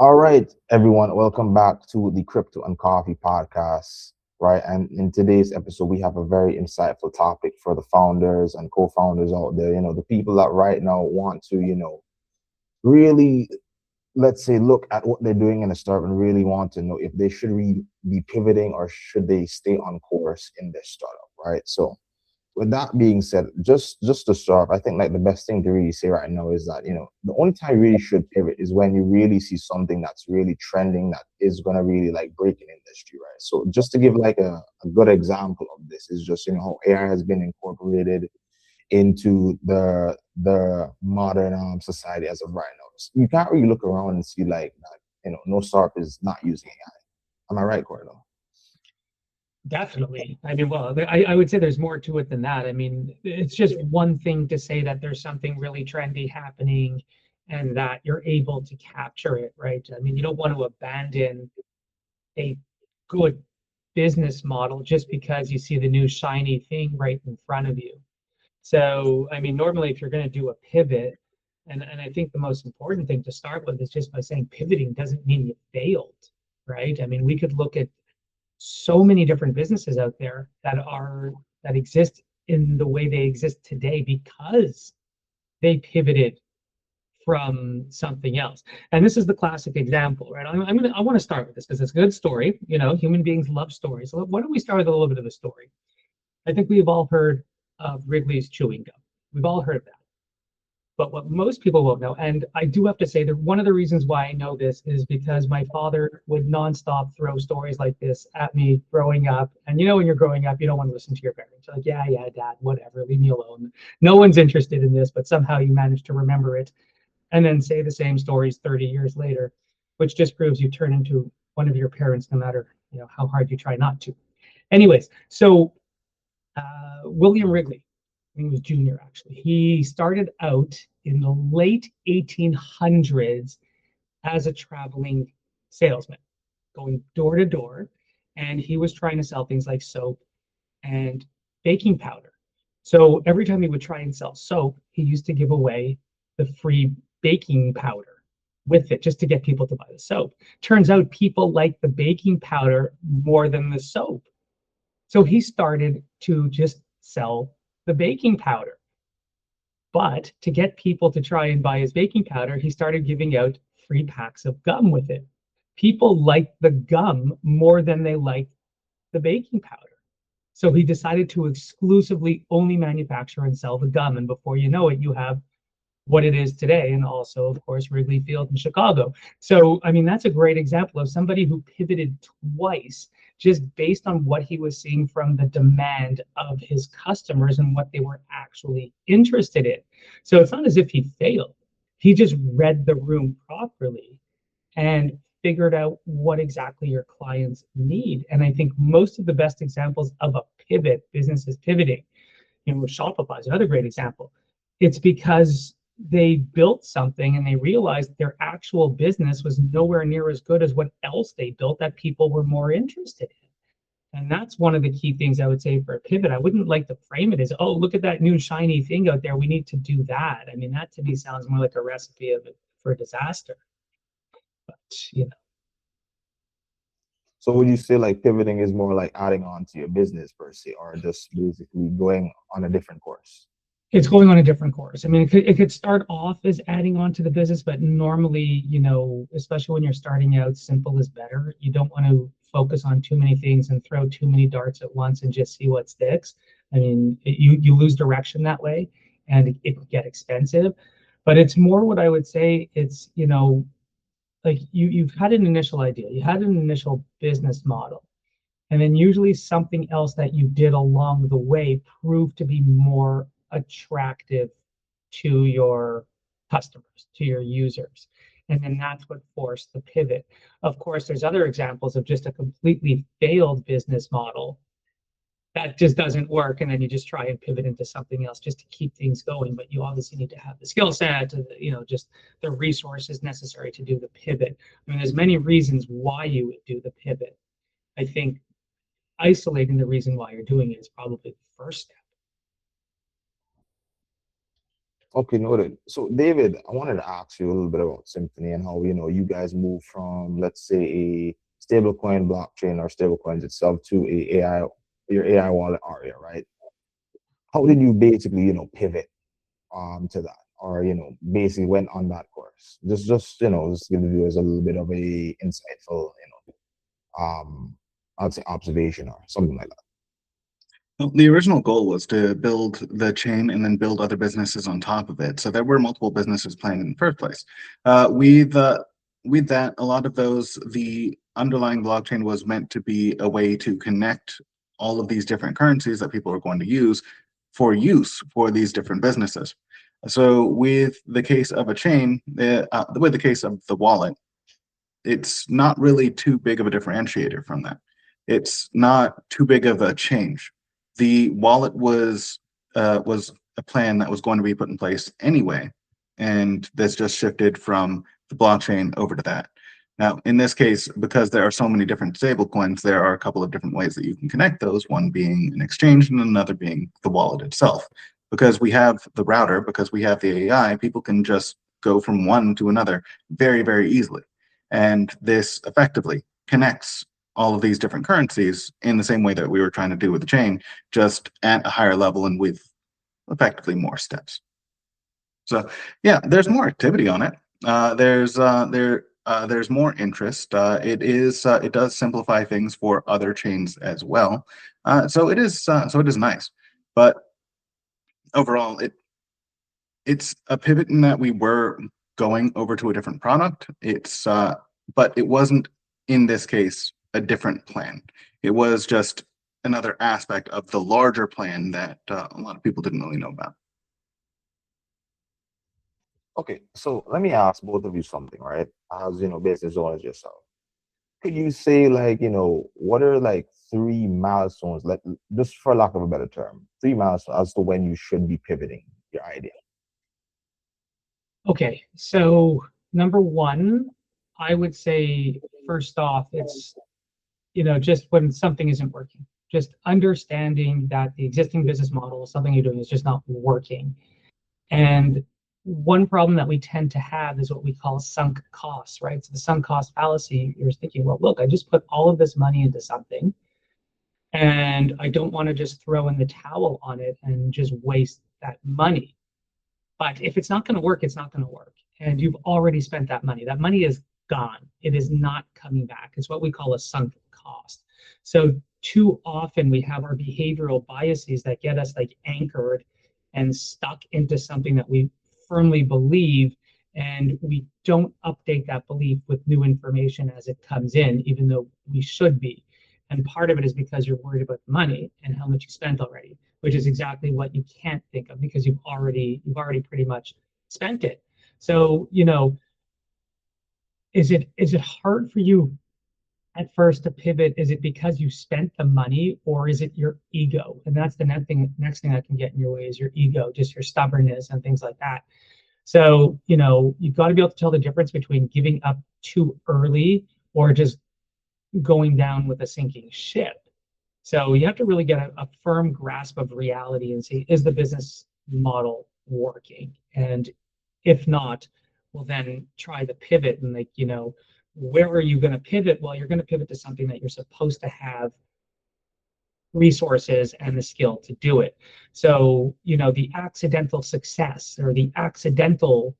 All right, everyone, welcome back to the Crypto and Coffee podcast. Right, and in today's episode, we have a very insightful topic for the founders and co-founders out there. The people that right now want to, really, let's say, look at what they're doing in the startup and really want to know if they should be pivoting or should they stay on course in their startup. Right, so with that being said, just to start, I think like the best thing to really say right now is that the only time you really should pivot is when you really see something that's really trending that is gonna really like break an industry, right? So just to give like a good example of this is just how AI has been incorporated into the modern society as of right now. So you can't really look around and see like that, no startup is not using AI. Am I right, Cordell? Definitely. I mean, well, I would say there's more to it than that. I mean, it's just one thing to say that there's something really trendy happening and that you're able to capture it, right? I mean, you don't want to abandon a good business model just because you see the new shiny thing right in front of you. So, I mean, normally if you're going to do a pivot, and I think the most important thing to start with is just by saying pivoting doesn't mean you failed, right? I mean, we could look at so many different businesses out there that exist in the way they exist today because they pivoted from something else. And this is the classic example, right? I want to start with this because it's a good story. Human beings love stories. So why don't we start with a little bit of a story? I think we've all heard of Wrigley's chewing gum. We've all heard that. But what most people won't know, and I do have to say that one of the reasons why I know this is because my father would nonstop throw stories like this at me growing up. And when you're growing up, you don't want to listen to your parents. You're like, yeah, dad, whatever, leave me alone. No one's interested in this, but somehow you manage to remember it and then say the same stories 30 years later, which just proves you turn into one of your parents no matter how hard you try not to. Anyways, so William Wrigley, he was junior actually. He started out in the late 1800s as a traveling salesman, going door to door, and he was trying to sell things like soap and baking powder. So every time he would try and sell soap, he used to give away the free baking powder with it just to get people to buy the soap. Turns out people like the baking powder more than the soap. So he started to just sell the baking powder. But to get people to try and buy his baking powder, he started giving out free packs of gum with it. People liked the gum more than they liked the baking powder. So he decided to exclusively only manufacture and sell the gum. And before you know it, you have what it is today, and also, of course, Wrigley Field in Chicago. So, I mean, that's a great example of somebody who pivoted twice just based on what he was seeing from the demand of his customers and what they were actually interested in. So it's not as if he failed. He just read the room properly and figured out what exactly your clients need. And I think most of the best examples of a pivot, businesses pivoting, Shopify is another great example. It's because they built something and they realized their actual business was nowhere near as good as what else they built that people were more interested in. And that's one of the key things I would say for a pivot. I wouldn't like to frame it as, oh, look at that new shiny thing out there. We need to do that. I mean, that to me sounds more like a recipe for disaster. But, So would you say like pivoting is more like adding on to your business per se, or just basically going on a different course? it's going on a different course. I mean, it could start off as adding on to the business, but normally, especially when you're starting out, simple is better. You don't want to focus on too many things and throw too many darts at once and just see what sticks. I mean, you lose direction that way, and it could get expensive. But it's more what I would say. It's like you've had an initial idea, you had an initial business model, and then usually something else that you did along the way proved to be more attractive to your customers, to your users. And then that's what forced the pivot. Of course, there's other examples of just a completely failed business model that just doesn't work. And then you just try and pivot into something else just to keep things going. But you obviously need to have the skill set, just the resources necessary to do the pivot. I mean, there's many reasons why you would do the pivot. I think isolating the reason why you're doing it is probably the first step. Okay, noted. So, David, I wanted to ask you a little bit about Symphony and how, you guys move from, let's say, a stablecoin blockchain or stablecoins itself to your AI wallet Aria, right? How did you basically, pivot to that, or basically went on that course? Just give the viewers a little bit of a insightful, I'd say observation or something like that. Well, the original goal was to build the chain and then build other businesses on top of it. So there were multiple businesses planned in the first place. With that, a lot of those, the underlying blockchain was meant to be a way to connect all of these different currencies that people are going to use for these different businesses. So with the case of a chain, with the case of the wallet, it's not really too big of a differentiator from that. It's not too big of a change. The wallet was a plan that was going to be put in place anyway, and this just shifted from the blockchain over to that. Now, in this case, because there are so many different stable coins, there are a couple of different ways that you can connect those, one being an exchange and another being the wallet itself. Because we have the router, because we have the AI, people can just go from one to another very, very easily. And this effectively connects all of these different currencies in the same way that we were trying to do with the chain, just at a higher level and with effectively more steps. So yeah, there's more activity on it. There's more interest. It does simplify things for other chains as well. So it is nice. But overall, it's a pivot in that we were going over to a different product. But it wasn't, in this case, a different plan. It was just another aspect of the larger plan that a lot of people didn't really know about. Okay, so let me ask both of you something, right? As business owners yourself, could you say, like, what are like three milestones, like, just for lack of a better term, three milestones as to when you should be pivoting your idea? Okay, so number one, I would say first off, it's just when something isn't working, just understanding that the existing business model, something you're doing is just not working. And one problem that we tend to have is what we call sunk costs, right? So the sunk cost fallacy, you're thinking, well, look, I just put all of this money into something and I don't want to just throw in the towel on it and just waste that money. But if it's not going to work, it's not going to work. And you've already spent that money. That money is gone. It is not coming back. It's what we call a sunk cost. So too often we have our behavioral biases that get us like anchored and stuck into something that we firmly believe, and we don't update that belief with new information as it comes in, even though we should be. And part of it is because you're worried about the money and how much you spent already, which is exactly what you can't think of because you've already pretty much spent it. So, is it hard for you at first to pivot? Is it because you spent the money, or is it your ego? And that's the next thing that can get in your way is your ego, just your stubbornness and things like that. So, you've got to be able to tell the difference between giving up too early or just going down with a sinking ship. So you have to really get a firm grasp of reality and see, is the business model working? And if not, well, then try the pivot and where are you going to pivot? Well, you're going to pivot to something that you're supposed to have resources and the skill to do it. So, the accidental success or the accidental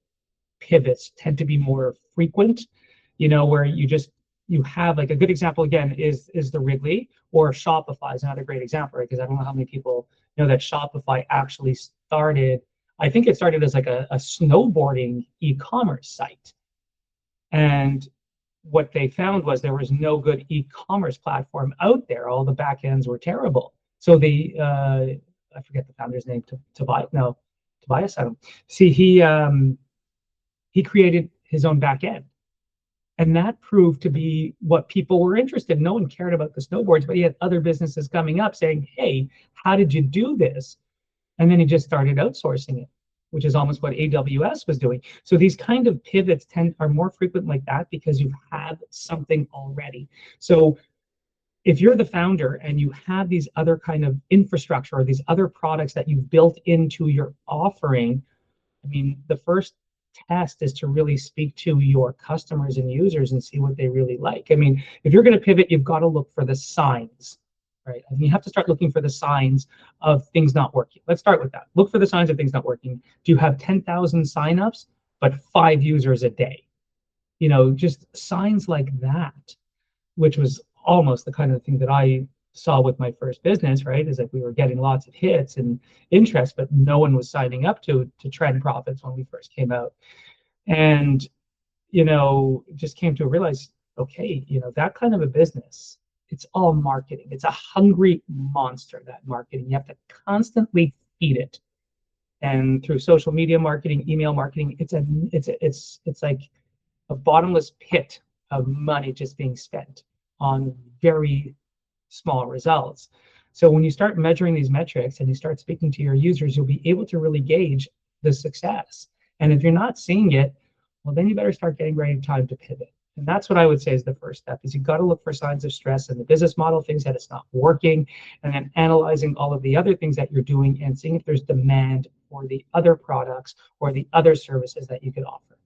pivots tend to be more frequent, where you have, like, a good example again is the Wrigley, or Shopify is another great example, right? Because I don't know how many people know that Shopify actually started, I think it started as like a snowboarding e-commerce site. And what they found was there was no good e-commerce platform out there. All the back ends were terrible. So I forget the founder's name, Tobias. I don't see. He created his own back end. And that proved to be what people were interested in. No one cared about the snowboards, but he had other businesses coming up saying, hey, how did you do this? And then he just started outsourcing it, which is almost what AWS was doing. So these kind of pivots are more frequent like that because you have something already. So if you're the founder and you have these other kind of infrastructure or these other products that you've built into your offering, I mean, the first test is to really speak to your customers and users and see what they really like. I mean, if you're going to pivot, you've got to look for the signs, right? I mean, you have to start looking for the signs of things not working. Let's start with that. Look for the signs of things not working. Do you have 10,000 signups, but 5 users a day? You know, just signs like that, which was almost the kind of thing that I saw with my first business, right? Is like we were getting lots of hits and interest, but no one was signing up to trend profits when we first came out. And, you know, just came to realize, okay, you know, that kind of a business, it's all marketing. It's a hungry monster, that marketing. You have to constantly feed it. And through social media marketing, email marketing, it's like a bottomless pit of money just being spent on very small results. So when you start measuring these metrics and you start speaking to your users, you'll be able to really gauge the success. And if you're not seeing it, well, then you better start getting ready, time to pivot. And that's what I would say is the first step, is you've got to look for signs of stress in the business model, things that it's not working, and then analyzing all of the other things that you're doing and seeing if there's demand for the other products or the other services that you could offer.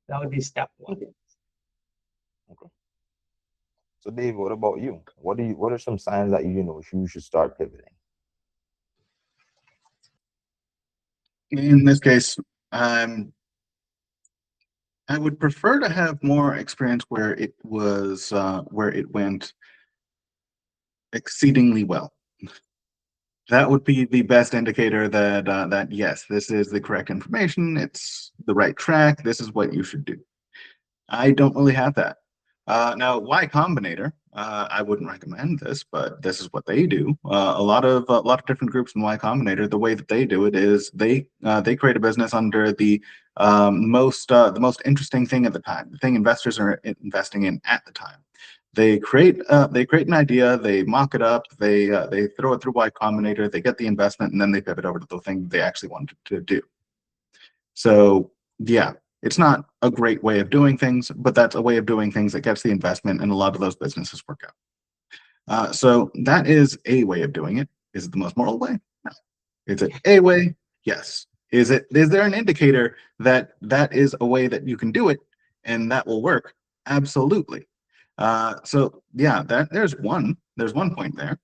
That would be step one. Okay. So Dave, what about you? What are some signs that you know you should start pivoting? In this case, I would prefer to have more experience where it went exceedingly well. That would be the best indicator that that yes, this is the correct information. It's the right track. This is what you should do. I don't really have that. Now, Y Combinator, I wouldn't recommend this, but this is what they do. A lot of different groups in Y Combinator, the way that they do it is they create a business under the most interesting thing at the time, the thing investors are investing in at the time. They create an idea, they mock it up, they throw it through Y Combinator, they get the investment, and then they pivot over to the thing they actually wanted to do. So yeah, it's not a great way of doing things, but that's a way of doing things that gets the investment, and a lot of those businesses work out. So that is a way of doing it. Is it the most moral way? No. Is it a way? Yes. Is there an indicator that that is a way that you can do it and that will work? Absolutely. So yeah, there's one point there.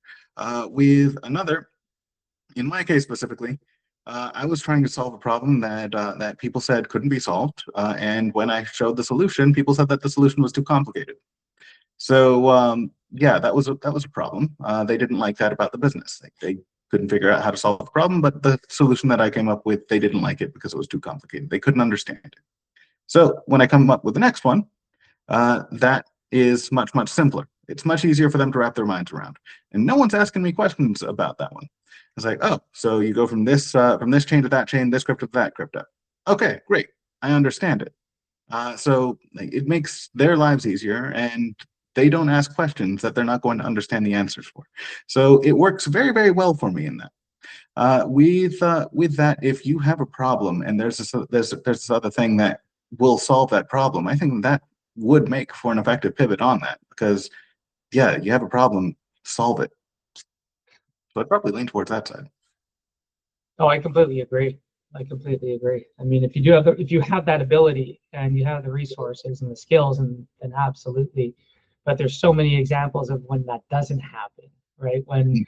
With another, in my case specifically, I was trying to solve a problem that people said couldn't be solved, and when I showed the solution, people said that the solution was too complicated. So yeah, that was a problem. They didn't like that about the business. They couldn't figure out how to solve the problem, but the solution that I came up with, they didn't like it because it was too complicated. They couldn't understand it. So when I come up with the next one, that is much simpler. It's much easier for them to wrap their minds around, and no one's asking me questions about that one. It's like, oh, so you go from this chain to that chain, this crypto to that crypto. Okay, great, I understand it. So it makes their lives easier, and they don't ask questions that they're not going to understand the answers for. So it works very well for me in that. With that, if you have a problem and there's this other thing that will solve that problem, I think that would make for an effective pivot on that, because yeah, you have a problem, solve it. So I'd probably lean towards that side. Oh, I completely agree. I completely agree. I mean, if you have that ability and you have the resources and the skills, and absolutely. But there's so many examples of when that doesn't happen, right? When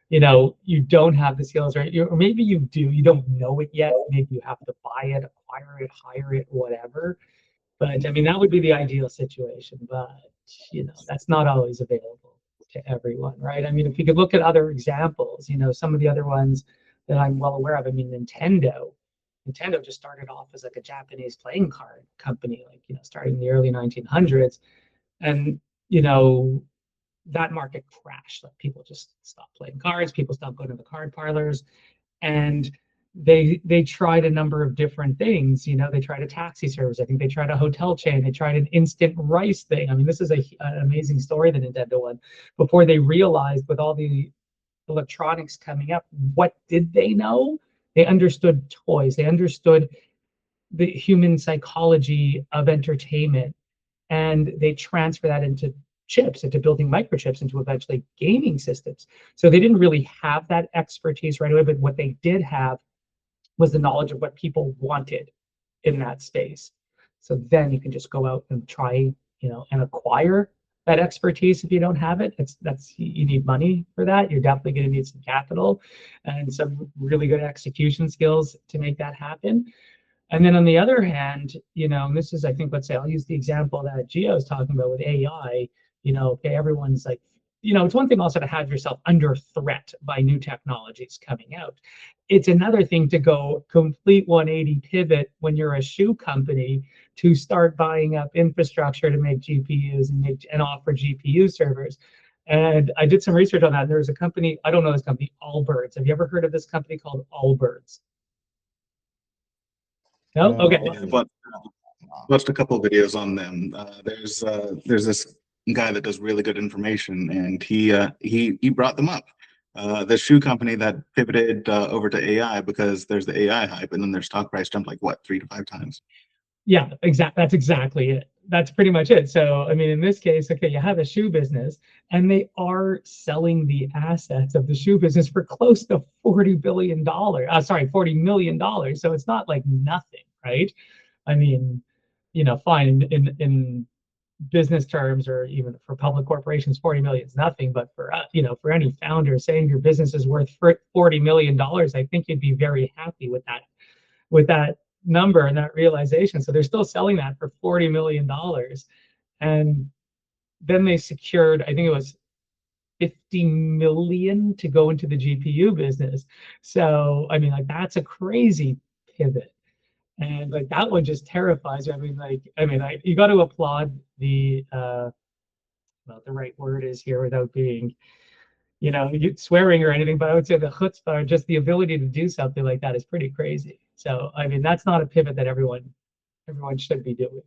you know you don't have the skills, right? Or maybe you do, you don't know it yet. Maybe you have to buy it, acquire it, hire it, whatever. But I mean, that would be the ideal situation. But you know, that's not always available to everyone, right? I mean, if you could look at other examples, you know, some of the other ones that I'm well aware of. I mean, Nintendo just started off as like a Japanese playing card company, like, you know, starting in the early 1900s. And, you know, that market crashed. Like people just stopped playing cards, people stopped going to the card parlors. And they tried a number of different things. You know, they tried a taxi service. I think they tried a hotel chain. They tried an instant rice thing. I mean, this is an amazing story that Nintendo won before they realized with all the electronics coming up, what did they know? They understood toys. They understood the human psychology of entertainment, and they transfer that into chips, into building microchips, into eventually gaming systems. So they didn't really have that expertise right away, but what they did have was the knowledge of what people wanted in that space. So then you can just go out and try, and acquire that expertise. If you don't have it, you need money for that. You're definitely going to need some capital and some really good execution skills to make that happen. And then on the other hand, and this is, I think, let's say I'll use the example that Gio was talking about with AI. Okay, everyone's like, it's one thing also to have yourself under threat by new technologies coming out. It's another thing to go complete 180 pivot when you're a shoe company to start buying up infrastructure to make GPUs and offer GPU servers. And I did some research on that. There's a company, I don't know this company, Allbirds. Have you ever heard of this company called Allbirds? No? Okay. I've watched a couple of videos on them. There's this guy that does really good information, and he brought them up. The shoe company that pivoted over to AI because there's the AI hype, and then their stock price jumped like what, 3 to 5 times. Yeah, that's exactly it. That's pretty much it. So, I mean, in this case, okay, you have a shoe business, and they are selling the assets of the shoe business for close to $40 billion. $40 million. So it's not like nothing, right? I mean, fine in business terms, or even for public corporations, 40 million is nothing. But for for any founder saying your business is worth $40 million, I think you'd be very happy with that number and that realization. So they're still selling that for $40 million. And then they secured, I think it was 50 million to go into the GPU business. So, I mean, like, that's a crazy pivot. And like, that one just terrifies you. You got to applaud well, the right word is here without being, swearing or anything, but I would say the chutzpah, just the ability to do something like that, is pretty crazy. So, I mean, that's not a pivot that everyone should be doing.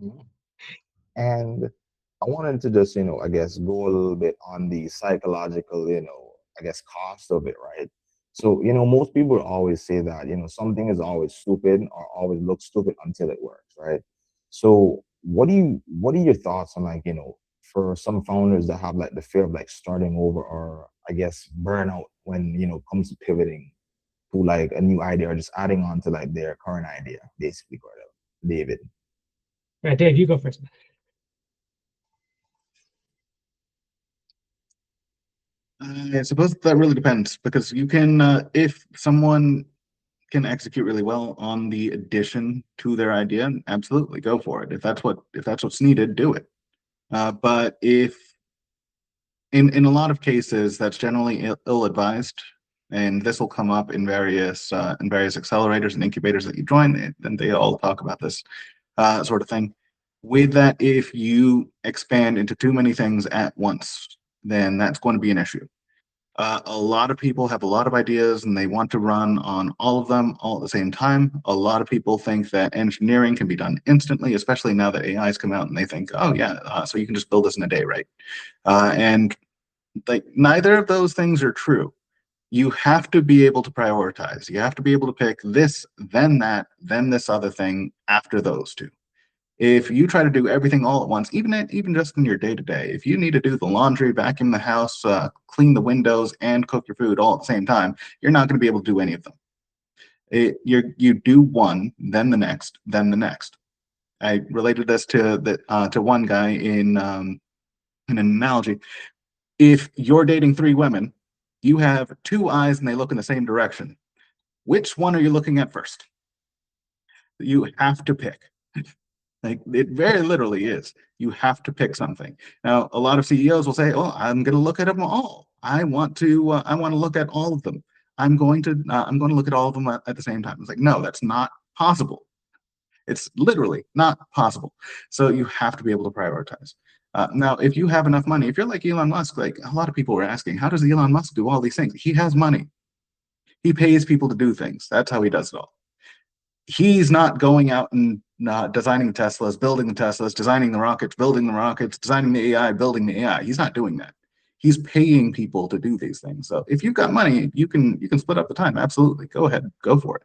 Mhm. And I wanted to just, I guess go a little bit on the psychological, I guess cost of it, right? So, most people always say that, something is always stupid or always looks stupid until it works, right? So what are your thoughts on, like, for some founders that have like the fear of like starting over, or I guess burnout when, comes to pivoting to like a new idea or just adding on to like their current idea, basically, Cordell, David? All right, Dave, you go first. I suppose that really depends, because you can, if someone can execute really well on the addition to their idea, absolutely go for it. If that's what's needed, do it. But if in a lot of cases, that's generally ill-advised, and this will come up in various accelerators and incubators that you join, and they all talk about this sort of thing. With that, if you expand into too many things at once, then that's going to be an issue. A lot of people have a lot of ideas and they want to run on all of them all at the same time. A lot of people think that engineering can be done instantly, especially now that AI has come out, and they think, oh yeah, so you can just build this in a day, right? And like, neither of those things are true. You have to be able to prioritize. You have to be able to pick this, then that, then this other thing after those two. If you try to do everything all at once, even just in your day-to-day, if you need to do the laundry, vacuum the house, clean the windows, and cook your food all at the same time, you're not going to be able to do any of them. You do one, then the next, then the next. I related this to one guy in an analogy. If you're dating 3 women, you have 2 eyes and they look in the same direction. Which one are you looking at first? You have to pick. Like, it very literally is. You have to pick something. Now, a lot of CEOs will say, "Oh, I'm going to look at them all. I want to look at all of them. I'm going to look at all of them at the same time." It's like, no, that's not possible. It's literally not possible. So you have to be able to prioritize. Now, if you have enough money, if you're like Elon Musk, like a lot of people were asking, how does Elon Musk do all these things? He has money. He pays people to do things. That's how he does it all. He's not going out and designing the Teslas, building the Teslas, designing the rockets, building the rockets, designing the AI, building the AI. He's not doing that. He's paying people to do these things. So if you've got money, you can split up the time. Absolutely. Go ahead. Go for it.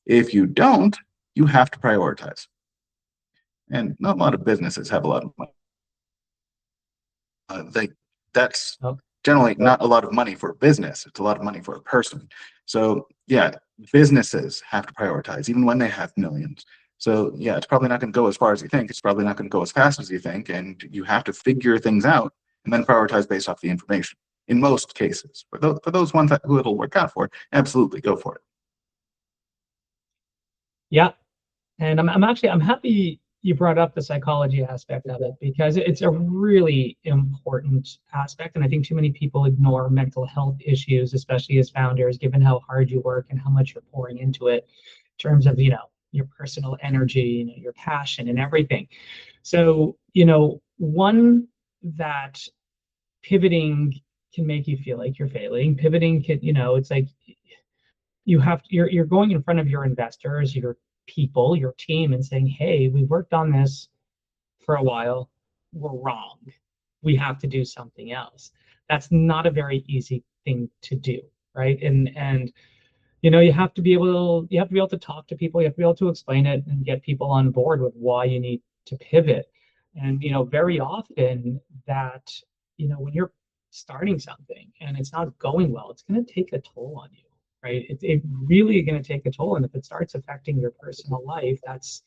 If you don't, you have to prioritize. And not a lot of businesses have a lot of money. That's generally not a lot of money for a business. It's a lot of money for a person. So yeah, businesses have to prioritize even when they have millions. So yeah, it's probably not going to go as far as you think. It's probably not going to go as fast as you think. And you have to figure things out and then prioritize based off the information in most cases. For those ones who it'll work out for, absolutely go for it. Yeah. And I'm happy you brought up the psychology aspect of it, because it's a really important aspect. And I think too many people ignore mental health issues, especially as founders, given how hard you work and how much you're pouring into it in terms of, your personal energy, your passion and everything. So, one, that pivoting can make you feel like you're failing. Pivoting can, it's like you're going in front of your investors, your people, your team, and saying, hey, we worked on this for a while, we're wrong, we have to do something else. That's not a very easy thing to do, right? And you have to be able to talk to people, you have to be able to explain it and get people on board with why you need to pivot. And very often that when you're starting something and it's not going well, it's going to take a toll on you, right? It really going to take a toll. And if it starts affecting your personal life, that's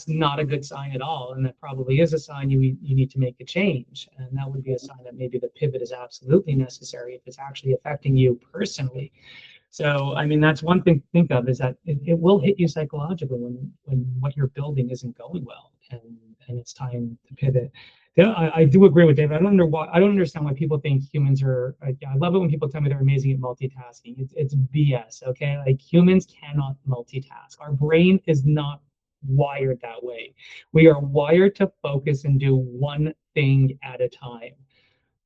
not a good sign at all. And that probably is a sign you need to make a change. And that would be a sign that maybe the pivot is absolutely necessary if it's actually affecting you personally. So, I mean, that's one thing to think of, is that it will hit you psychologically when what you're building isn't going well, and it's time to pivot. Yeah, I do agree with David. I don't understand why people think humans are. I love it when people tell me they're amazing at multitasking. It's BS. Okay, like humans cannot multitask. Our brain is not wired that way. We are wired to focus and do one thing at a time.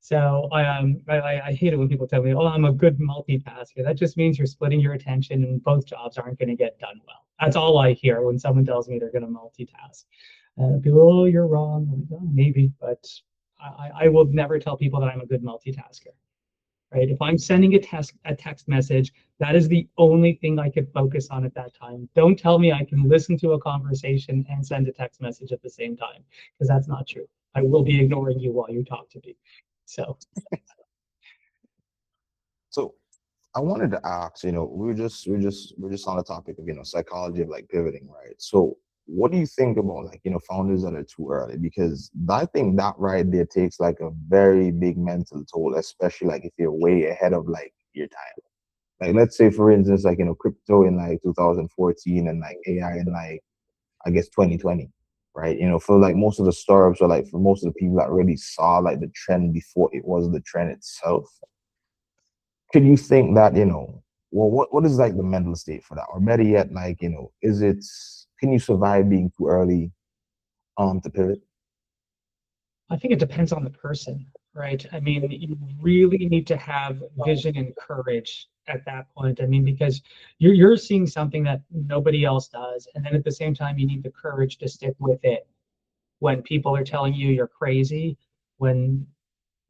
So I hate it when people tell me, "Oh, I'm a good multitasker." That just means you're splitting your attention, and both jobs aren't going to get done well. That's all I hear when someone tells me they're going to multitask. People, oh, you're wrong. Like, oh, maybe, but I will never tell people that I'm a good multitasker. Right? If I'm sending a text message, that is the only thing I could focus on at that time. Don't tell me I can listen to a conversation and send a text message at the same time, because that's not true. I will be ignoring you while you talk to me. So I wanted to ask, we're just on the topic of, psychology of like pivoting, right? So what do you think about like, founders that are too early? Because I think that right there takes like a very big mental toll, especially like if you're way ahead of like your time. Like let's say for instance, like, crypto in like 2014 and like AI in like, I guess 2020, right? For like most of the startups, or like for most of the people that really saw like the trend before it was the trend itself, can you think that, well, what is like the mental state for that? Or better yet, like, can you survive being too early to pivot? I think it depends on the person, right? I mean, you really need to have vision and courage at that point. I mean, because you're seeing something that nobody else does, and then at the same time, you need the courage to stick with it when people are telling you you're crazy, when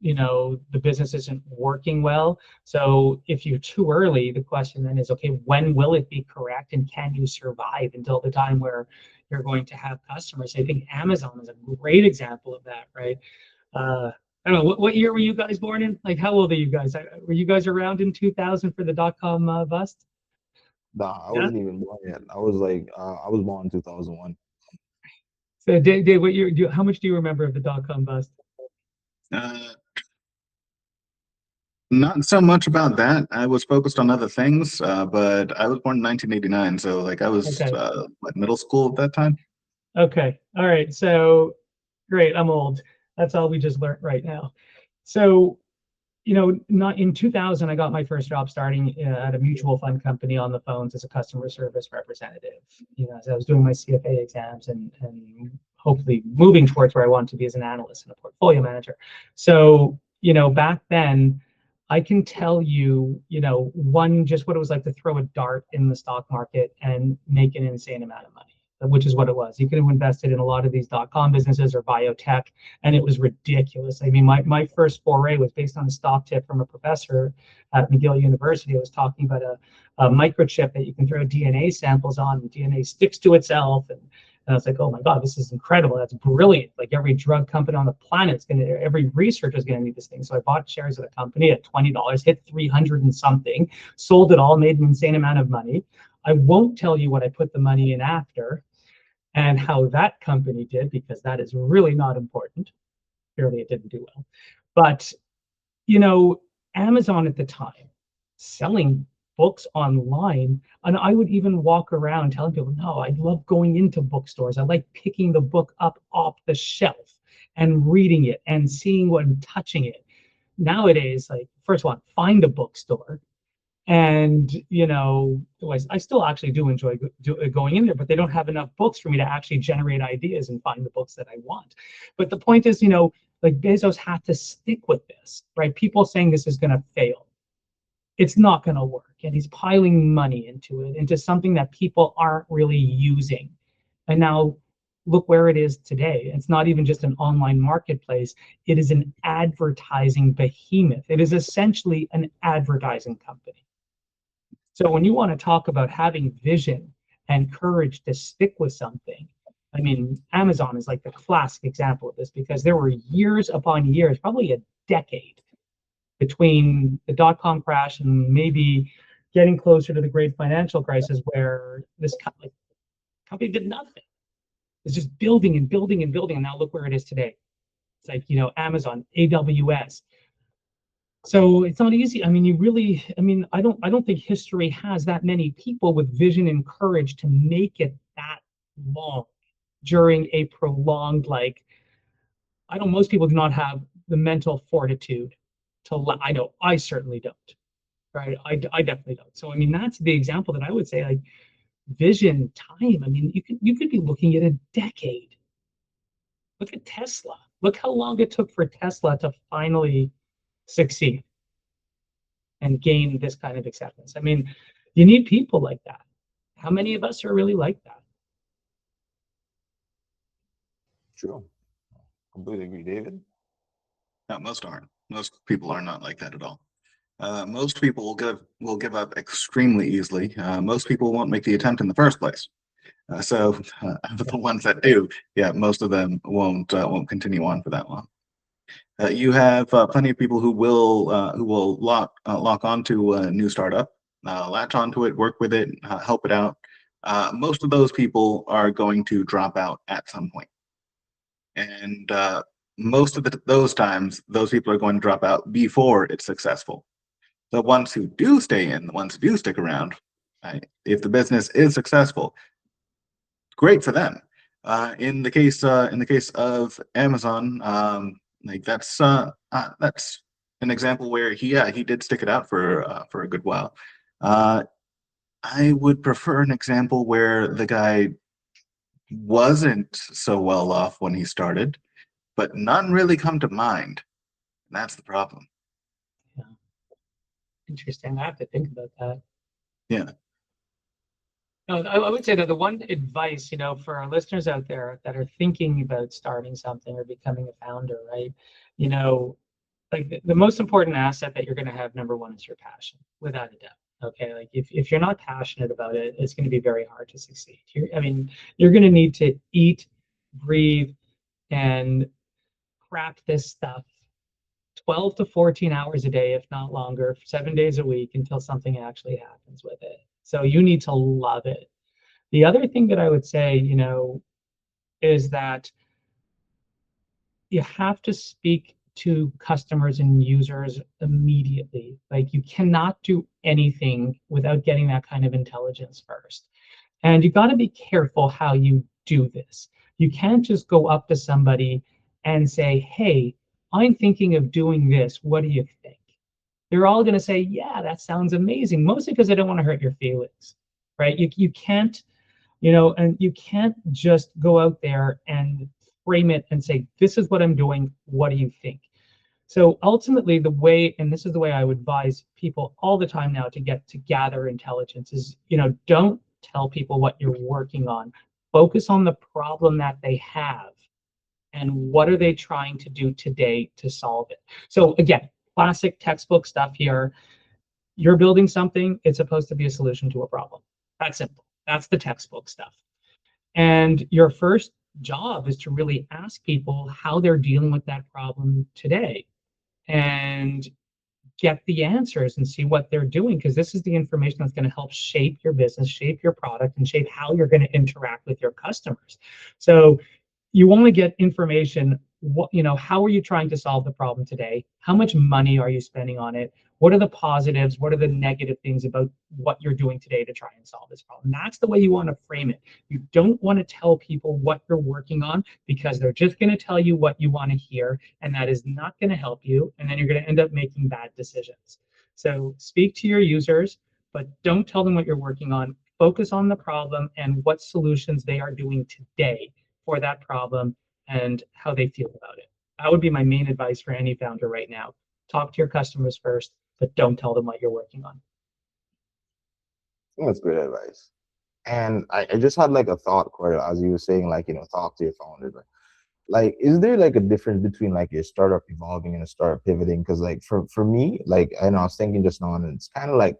the business isn't working well. So if you're too early, the question then is, okay, when will it be correct, and can you survive until the time where you're going to have customers? I think Amazon is a great example of that, right? I don't know, what year were you guys born in? Like, how old are you guys? Were you guys around in 2000 for the dot-com bust? Nah, I Yeah. wasn't even born yet. I was like, I was born in 2001. So Dave, what year? How much do you remember of the dot-com bust? Uh, Not so much about that. I was focused on other things, but I was born in 1989, so like I was Okay. like middle school at that time. Okay. All right. So great. I'm old. That's all we just learned right now. So, not in 2000, I got my first job starting at a mutual fund company on the phones as a customer service representative. As I was doing my CFA exams and hopefully moving towards where I want to be as an analyst and a portfolio manager. So, back then, I can tell you, just what it was like to throw a dart in the stock market and make an insane amount of money, which is what it was. You could have invested in a lot of these dot-com businesses or biotech, and it was ridiculous. I mean, my first foray was based on a stock tip from a professor at McGill University. I was talking about a microchip that you can throw DNA samples on, and DNA sticks to itself, And I was like, oh my God, this is incredible. That's brilliant. Like every drug company on the planet is every researcher is going to need this thing. So I bought shares of the company at $20, hit 300 and something, sold it all, made an insane amount of money. I won't tell you what I put the money in after and how that company did, because that is really not important. Clearly it didn't do well. But, Amazon at the time, selling books online, and I would even walk around telling people, no, I love going into bookstores. I like picking the book up off the shelf and reading it and seeing what and touching it. Nowadays, like, first one, find a bookstore. And I still actually do enjoy going in there, but they don't have enough books for me to actually generate ideas and find the books that I want. But the point is, like Bezos had to stick with this, right? People saying this is going to fail. It's not going to work. And he's piling money into something that people aren't really using. And now look where it is today. It's not even just an online marketplace. It is an advertising behemoth. It is essentially an advertising company. So when you want to talk about having vision and courage to stick with something, I mean, Amazon is like the classic example of this, because there were years upon years, probably a decade, between the dot-com crash and maybe getting closer to the great financial crisis, where this company did nothing. It's just building and building and building, and now look where it is today. It's like, Amazon, AWS. So it's not easy. I mean, I don't think history has that many people with vision and courage to make it that long during a prolonged, most people do not have the mental fortitude I know I certainly don't, right? I definitely don't. So, I mean, that's the example that I would say, like, vision, time. I mean, you could be looking at a decade. Look at Tesla. Look how long it took for Tesla to finally succeed and gain this kind of acceptance. I mean, you need people like that. How many of us are really like that? True. Completely agree, David. No, most aren't. Most people are not like that at all. Most people will give up extremely easily. Most people won't make the attempt in the first place. So the ones that do, yeah, most of them won't continue on for that long. You have plenty of people who will lock onto a new startup, latch onto it, work with it, help it out. Most of those people are going to drop out at some point, and most of those times, those people are going to drop out before it's successful. The ones who do stay in, the ones who do stick around, if the business is successful, great for them. In the case of Amazon, that's an example where he did stick it out for a good while. I would prefer an example where the guy wasn't so well off when he started, but none really come to mind. That's the problem. Yeah. Interesting. I have to think about that. Yeah. No, I would say that the one advice, for our listeners out there that are thinking about starting something or becoming a founder, right? Like the most important asset that you're going to have, number one, is your passion, without a doubt. Okay, like if you're not passionate about it, it's going to be very hard to succeed. You're going to need to eat, breathe, and craft this stuff 12 to 14 hours a day, if not longer, 7 days a week, until something actually happens with it. So you need to love it. The other thing that I would say, is that you have to speak to customers and users immediately. Like, you cannot do anything without getting that kind of intelligence first. And you got to be careful how you do this. You can't just go up to somebody and say, hey, I'm thinking of doing this. What do you think? They're all going to say, yeah, that sounds amazing, mostly because they don't want to hurt your feelings, right? You can't, and you can't just go out there and frame it and say, this is what I'm doing. What do you think? So ultimately, the way, and this is the way I would advise people all the time now to gather intelligence, is, don't tell people what you're working on. Focus on the problem that they have and what are they trying to do today to solve it. So again, classic textbook stuff here. You're building something, it's supposed to be a solution to a problem. That's simple. That's the textbook stuff. And your first job is to really ask people how they're dealing with that problem today, and get the answers and see what they're doing, because this is the information that's going to help shape your business, shape your product, and shape how you're going to interact with your customers. So you only get information. What, how are you trying to solve the problem today? How much money are you spending on it? What are the positives? What are the negative things about what you're doing today to try and solve this problem? That's the way you want to frame it. You don't want to tell people what you're working on, because they're just going to tell you what you want to hear, and that is not going to help you. And then you're going to end up making bad decisions. So speak to your users, but don't tell them what you're working on. Focus on the problem and what solutions they are doing today for that problem and how they feel about it. That would be my main advice for any founder right now. Talk to your customers first, but don't tell them what you're working on. That's great advice. And I just had like a thought, Cordell, as you were saying, like, talk to your founders. Like, is there like a difference between like your startup evolving and a startup pivoting? Because like for me, like I know I was thinking just now, and it's kind of like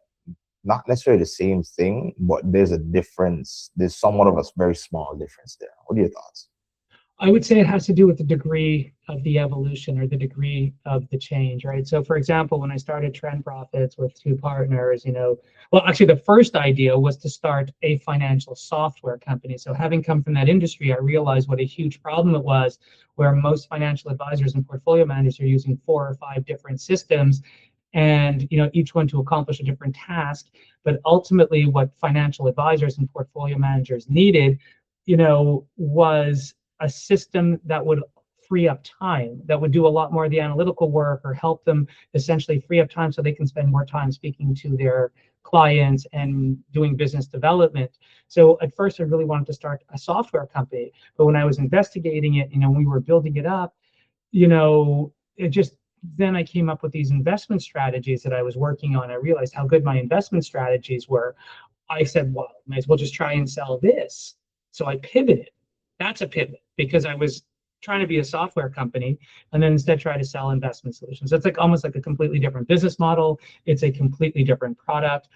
not necessarily the same thing, but there's a difference. There's somewhat of a very small difference there. What are your thoughts? I would say it has to do with the degree of the evolution or the degree of the change, right? So for example, when I started Trend Profits with two partners, well, actually the first idea was to start a financial software company. So having come from that industry, I realized what a huge problem it was, where most financial advisors and portfolio managers are using 4 or 5 different systems, and each one to accomplish a different task. But ultimately what financial advisors and portfolio managers needed, was a system that would free up time, that would do a lot more of the analytical work, or help them essentially free up time so they can spend more time speaking to their clients and doing business development. So at first I really wanted to start a software company, but when I was investigating it, we were building it up, it just, then I came up with these investment strategies that I was working on. I realized how good my investment strategies were. I said, well, I might as well just try and sell this. So I pivoted. That's a pivot, because I was trying to be a software company and then instead try to sell investment solutions. So it's like almost like a completely different business model. It's a completely different product,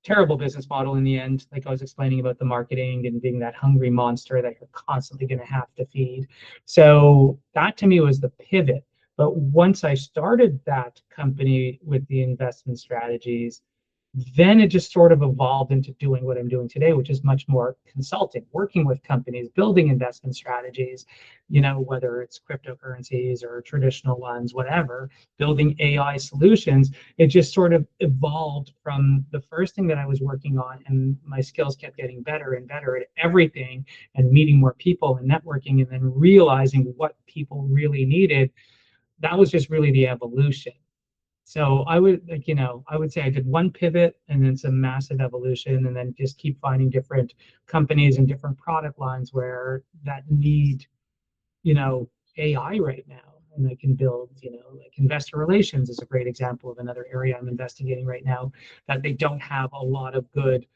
terrible business model in the end, like I was explaining about the marketing and being that hungry monster that you're constantly going to have to feed. So that to me was the pivot. But once I started that company with the investment strategies, then it just sort of evolved into doing what I'm doing today, which is much more consulting, working with companies, building investment strategies, whether it's cryptocurrencies or traditional ones, whatever, building AI solutions. It just sort of evolved from the first thing that I was working on, and my skills kept getting better and better at everything, and meeting more people and networking, and then realizing what people really needed. That was just really the evolution. So I would I would say I did one pivot and then some massive evolution, and then just keep finding different companies and different product lines where that need, AI right now. And I can build, like investor relations is a great example of another area I'm investigating right now, that they don't have a lot of good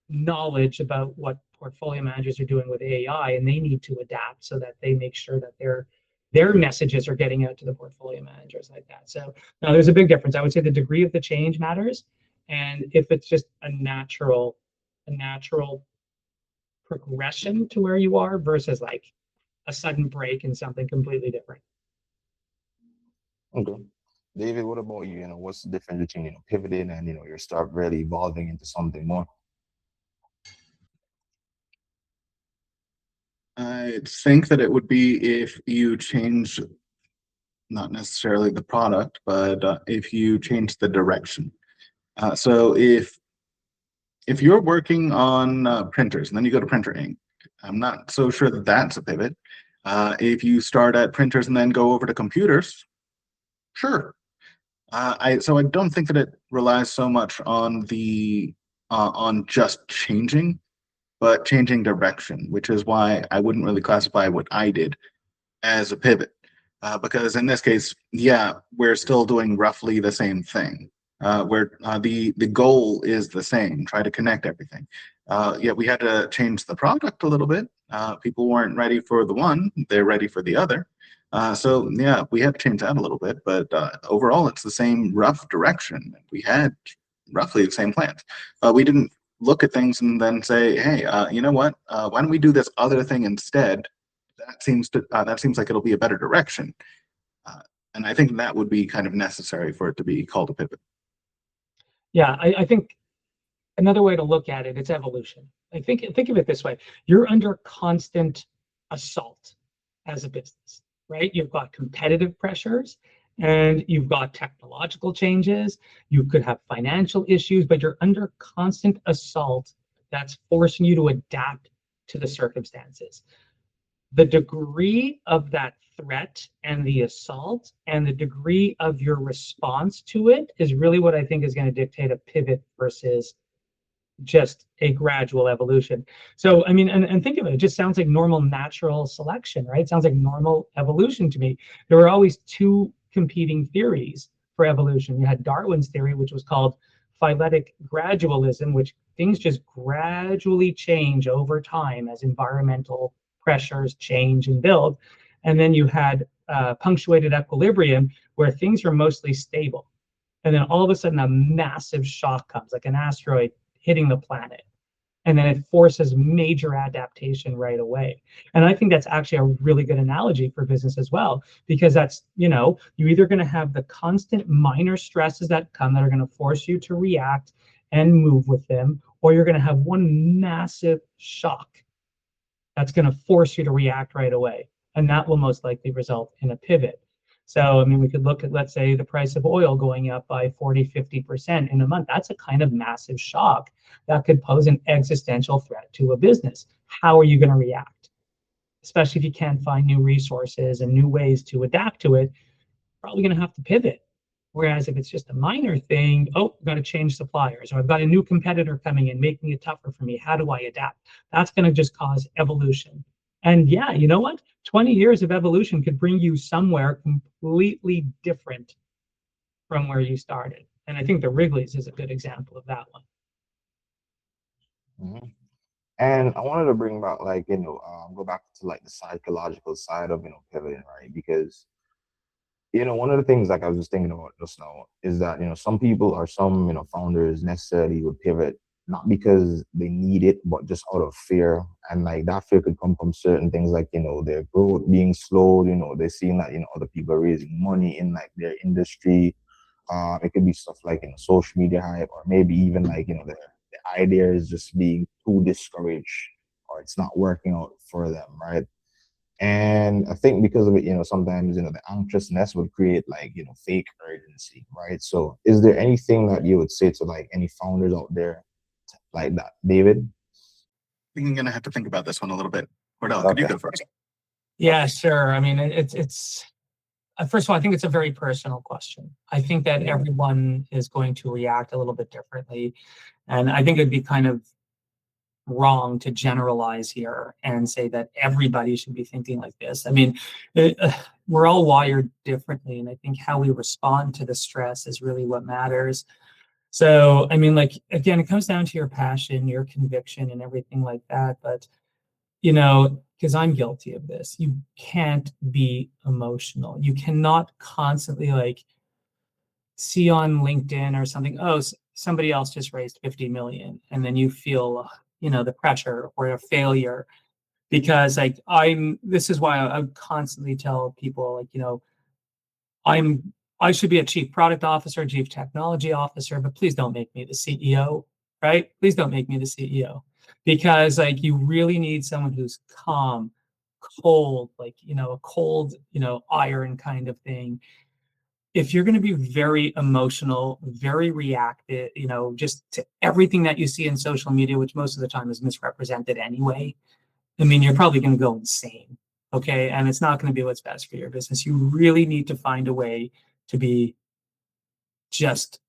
knowledge about what portfolio managers are doing with AI, and they need to adapt so that they make sure that their messages are getting out to the portfolio managers like that. So now there's a big difference. I would say the degree of the change matters, and if it's just a natural progression to where you are versus like a sudden break in something completely different. Okay. David, what about you? What's the difference between, pivoting and, your start really evolving into something more? I think that it would be if you change not necessarily the product, but if you change the direction. So if you're working on printers and then you go to printer ink, I'm not so sure that that's a pivot. If you start at printers and then go over to computers, sure. So I don't think that it relies so much on the on just changing, but changing direction, which is why I wouldn't really classify what I did as a pivot. Because in this case, yeah, we're still doing roughly the same thing. Where the goal is the same, try to connect everything. Yet we had to change the product a little bit. People weren't ready for the one; they're ready for the other. So yeah, we had to change that a little bit. But overall, it's the same rough direction. We had roughly the same plans. We didn't look at things and then say, hey, you know what? Why don't we do this other thing instead? That seems like it'll be a better direction. And I think that would be kind of necessary for it to be called a pivot. Yeah, I think another way to look at it, it's evolution. Like think of it this way: you're under constant assault as a business, right? You've got competitive pressures and you've got technological changes. You could have financial issues, but you're under constant assault that's forcing you to adapt to the circumstances. The degree of that threat and the assault and the degree of your response to it is really what I think is going to dictate a pivot versus just a gradual evolution. So, I mean, and think of it, it just sounds like normal natural selection, right? It sounds like normal evolution to me. There were always two competing theories for evolution. You had Darwin's theory, which was called phyletic gradualism, which things just gradually change over time as environmental pressures change and build. And then you had punctuated equilibrium, where things are mostly stable. And then all of a sudden, a massive shock comes, like an asteroid hitting the planet. And then it forces major adaptation right away. And I think that's actually a really good analogy for business as well, because that's, you're either going to have the constant minor stresses that come that are going to force you to react and move with them, or you're going to have one massive shock that's going to force you to react right away. And that will most likely result in a pivot. So, I mean, we could look at, let's say, the price of oil going up by 40, 50% in a month. That's a kind of massive shock that could pose an existential threat to a business. How are you going to react? Especially if you can't find new resources and new ways to adapt to it, probably going to have to pivot. Whereas if it's just a minor thing, I've got to change suppliers, or I've got a new competitor coming in, making it tougher for me. How do I adapt? That's going to just cause evolution. And yeah, you know what? 20 years of evolution could bring you somewhere completely different from where you started. And I think the Wrigley's is a good example of that one. Mhm. And I wanted to bring back, like, go back to like the psychological side of, pivoting, right? Because, one of the things, like I was just thinking about just now, is that, some people or some, founders necessarily would pivot not because they need it, but just out of fear. And like that fear could come from certain things like, their growth being slowed, they're seeing that, other people are raising money in like their industry. It could be stuff like, social media hype, or maybe even like, the idea is just being too discouraged, or it's not working out for them, right? And I think because of it, sometimes, the anxiousness would create like, fake urgency, right? So is there anything that you would say to like any founders out there like that, David? I think I'm going to have to think about this one a little bit. Cordell, could you Okay. go first? Yeah, sure. I mean, it's first of all, I think it's a very personal question. I think that everyone is going to react a little bit differently. And I think it'd be kind of wrong to generalize here and say that everybody should be thinking like this. I mean, we're all wired differently. And I think how we respond to the stress is really what matters. So, I mean, like, again, it comes down to your passion, your conviction, and everything like that. But, because I'm guilty of this, you can't be emotional. You cannot constantly like see on LinkedIn or something, somebody else just raised 50 million. And then you feel, the pressure or a failure, because like this is why I would constantly tell people like, I should be a chief product officer, chief technology officer, but please don't make me the CEO, right? Please don't make me the CEO, because like you really need someone who's calm, cold, like, a cold, iron kind of thing. If you're going to be very emotional, very reactive, just to everything that you see in social media, which most of the time is misrepresented anyway, I mean, you're probably going to go insane. Okay. And it's not going to be what's best for your business. You really need to find a way to be just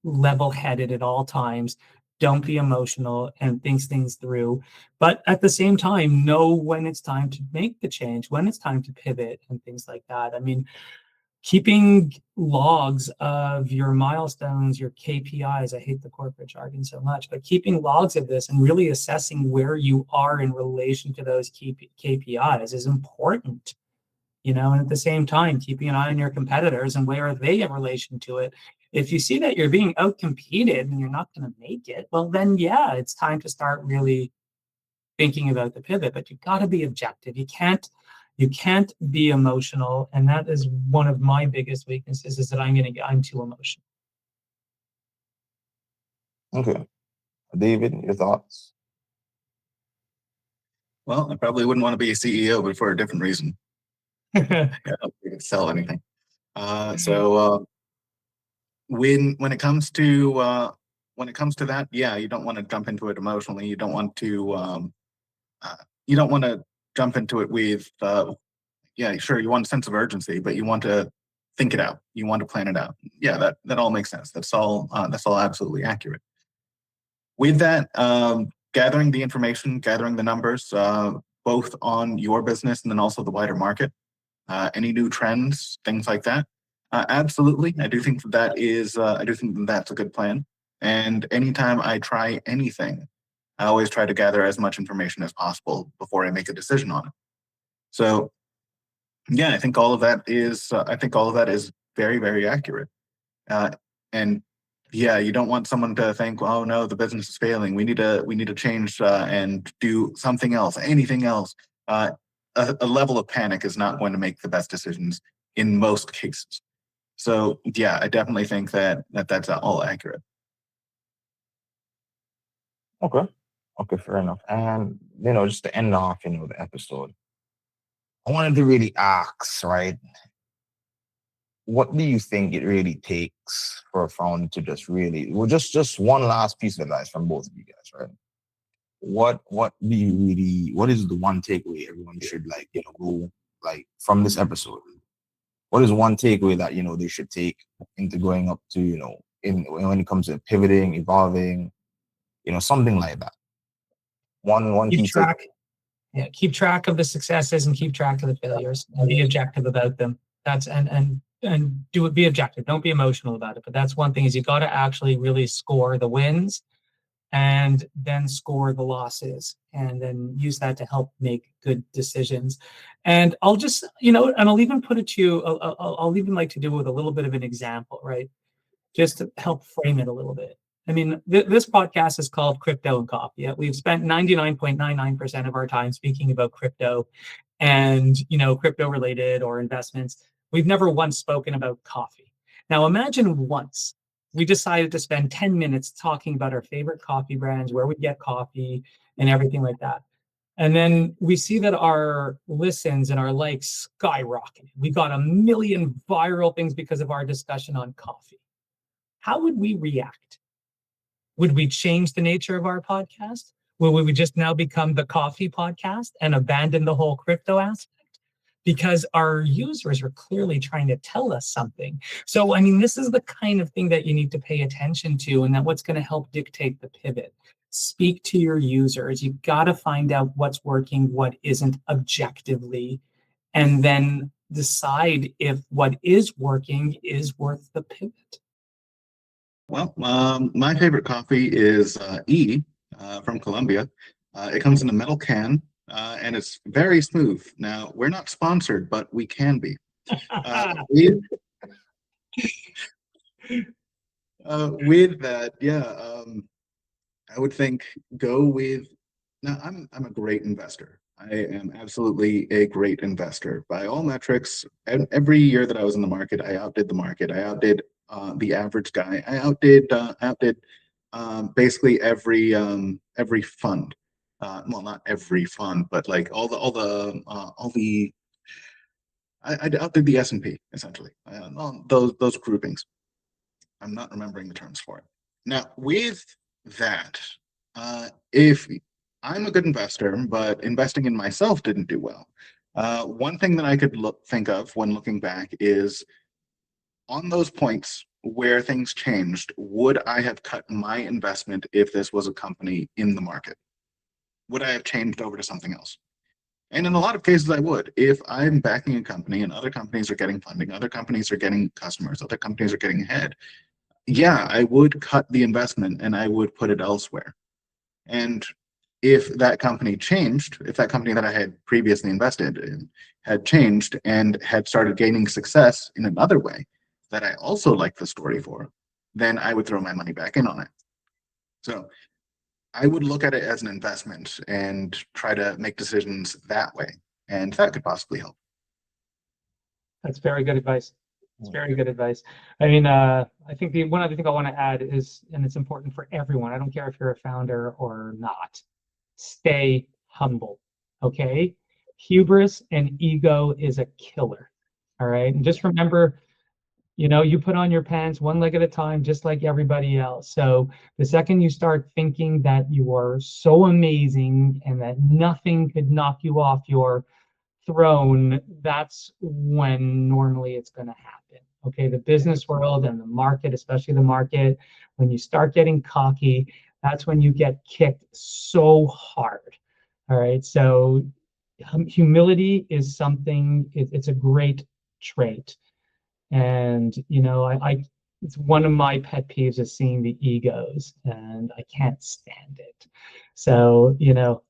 level-headed at all times. Don't be emotional and think things through. But at the same time, know when it's time to make the change, when it's time to pivot and things like that. I mean, keeping logs of your milestones, your KPIs, I hate the corporate jargon so much, but keeping logs of this and really assessing where you are in relation to those KPIs is important. And at the same time, keeping an eye on your competitors and where are they in relation to it. If you see that you're being outcompeted and you're not going to make it, well, then yeah, it's time to start really thinking about the pivot. But you've got to be objective. You can't be emotional, and that is one of my biggest weaknesses. Is that I'm too emotional. Okay, David, your thoughts? Well, I probably wouldn't want to be a CEO, but for a different reason. Yeah, we could sell anything. So when it comes to that, yeah, you don't want to jump into it emotionally. You don't want to jump into it with yeah, sure, you want a sense of urgency, but you want to think it out. You want to plan it out. Yeah, that all makes sense. That's all absolutely accurate. With that, gathering the information, gathering the numbers, both on your business and then also the wider market, any new trends, things like that. Absolutely, I do think that's a good plan. And anytime I try anything, I always try to gather as much information as possible before I make a decision on it. So, yeah, I think all of that is very, very accurate. And yeah, you don't want someone to think, oh no, the business is failing. We need to change and do something else, anything else. A level of panic is not going to make the best decisions in most cases. So yeah, I definitely think that's all accurate. Okay. Okay, fair enough. And just to end off, the episode, I wanted to really ask, right? What do you think it really takes for a founder to just really, well, just one last piece of advice from both of you guys, right? What is the one takeaway everyone should go from this episode? What is one takeaway that they should take into going up to when it comes to pivoting, evolving, something like that? One Keep key track. takeaway. Yeah, keep track of the successes and keep track of the failures and be objective about them. That's and do it. Be objective. Don't be emotional about it. But that's one thing is you got to actually really score the wins and then score the losses and then use that to help make good decisions. And I'll just, and I'll even put it to you, I'll even like to do it with a little bit of an example, right? Just to help frame it a little bit. I mean, this podcast is called Crypto and Coffee. We've spent 99.99% of our time speaking about crypto and, crypto related or investments. We've never once spoken about coffee. Now, imagine once we decided to spend 10 minutes talking about our favorite coffee brands, where we get coffee and everything like that. And then we see that our listens and our likes skyrocketed. We got 1 million viral things because of our discussion on coffee. How would we react? Would we change the nature of our podcast? Would we just now become the coffee podcast and abandon the whole crypto aspect? Because our users are clearly trying to tell us something. So, I mean, this is the kind of thing that you need to pay attention to, and that what's going to help dictate the pivot. Speak to your users. You've got to find out what's working, what isn't objectively, and then decide if what is working is worth the pivot. Well, my favorite coffee is E from Colombia. It comes in a metal can, and it's very smooth. Now, we're not sponsored, but we can be. With that, yeah, I would think go with. Now, I'm a great investor. I am absolutely a great investor by all metrics. Every year that I was in the market, I outdid the market. I outdid the average guy. I outdid basically every fund. Well, not every fund, but like I outdid the S&P essentially. Those groupings. I'm not remembering the terms for it. Now, with that, if I'm a good investor, but investing in myself didn't do well, one thing that I could think of when looking back is on those points where things changed, would I have cut my investment if this was a company in the market? Would I have changed over to something else? And in a lot of cases, I would. If I'm backing a company and other companies are getting funding, other companies are getting customers, other companies are getting ahead, yeah, I would cut the investment and I would put it elsewhere. And if that company changed, if that company that I had previously invested in had changed and had started gaining success in another way that I also like the story for, then I would throw my money back in on it. So I would look at it as an investment and try to make decisions that way. And that could possibly help. That's very good advice. It's very good advice. I mean, I think the one other thing I want to add is, and it's important for everyone, I don't care if you're a founder or not, stay humble, okay? Hubris and ego is a killer, all right? And just remember, you put on your pants one leg at a time, just like everybody else. So the second you start thinking that you are so amazing and that nothing could knock you off your throne, that's when normally it's going to happen. Okay, the business world and the market, especially the market, when you start getting cocky, that's when you get kicked so hard. All right, so humility is something, it's a great trait. And I it's one of my pet peeves is seeing the egos, and I can't stand it. So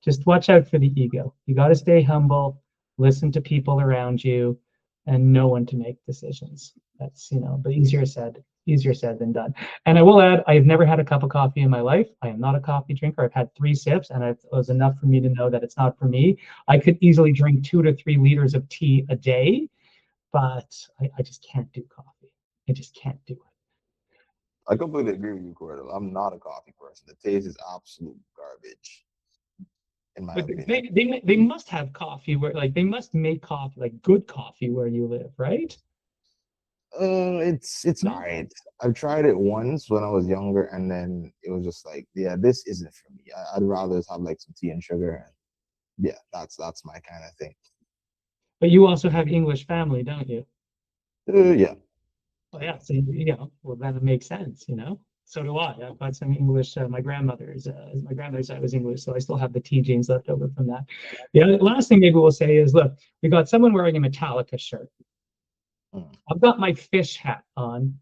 just watch out for the ego. You got to stay humble, listen to people around you, and know when to make decisions. That's but easier said than done. And I will add, I have never had a cup of coffee in my life. I am not a coffee drinker. I've had 3 sips, and it was enough for me to know that it's not for me. I could easily drink 2 to 3 liters of tea a day, but I just can't do coffee. I just can't do it. I completely agree with you, Cordell. I'm not a coffee person. The taste is absolute garbage, in my But opinion. they must have coffee where, like, they must make coffee, like good coffee where you live, right? It's No? all right. I've tried it once when I was younger, and then it was just like, yeah, this isn't for me. I'd rather just have like some tea and sugar, and yeah, that's my kind of thing. But you also have English family, don't you? Yeah. Well, yeah, so well, then it makes sense. So do I. I've got some English. My grandmother's side was English, so I still have the tea genes left over from that. The last thing maybe we'll say is, look, we got someone wearing a Metallica shirt. I've got my fish hat on.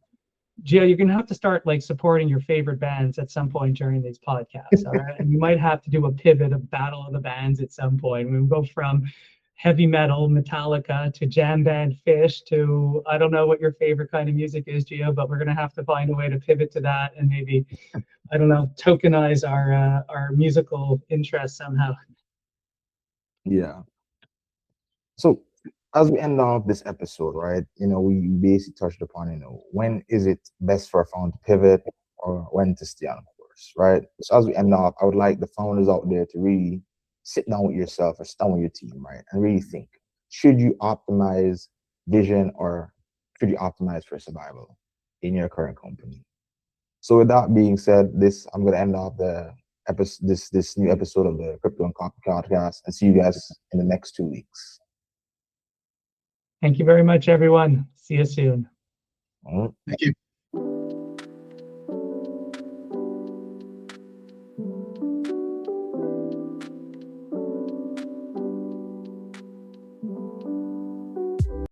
Gio, you're gonna have to start like supporting your favorite bands at some point during these podcasts, all right? And you might have to do a pivot of Battle of the Bands at some point. We go from heavy metal, Metallica, to jam band Fish, to I don't know what your favorite kind of music is, Gio, but we're gonna have to find a way to pivot to that and maybe, I don't know, tokenize our musical interest somehow. Yeah. So as we end off this episode, right? We basically touched upon, when is it best for a founder to pivot or when to stay on course, right? So as we end off, I would like the founders out there to really sit down with yourself or sit down with your team, right? And really think, should you optimize vision or should you optimize for survival in your current company? So with that being said, I'm gonna end off the episode, this new episode of the Crypto and Coffee Podcast, and see you guys in the next 2 weeks. Thank you very much, everyone. See you soon. All right. Thank you.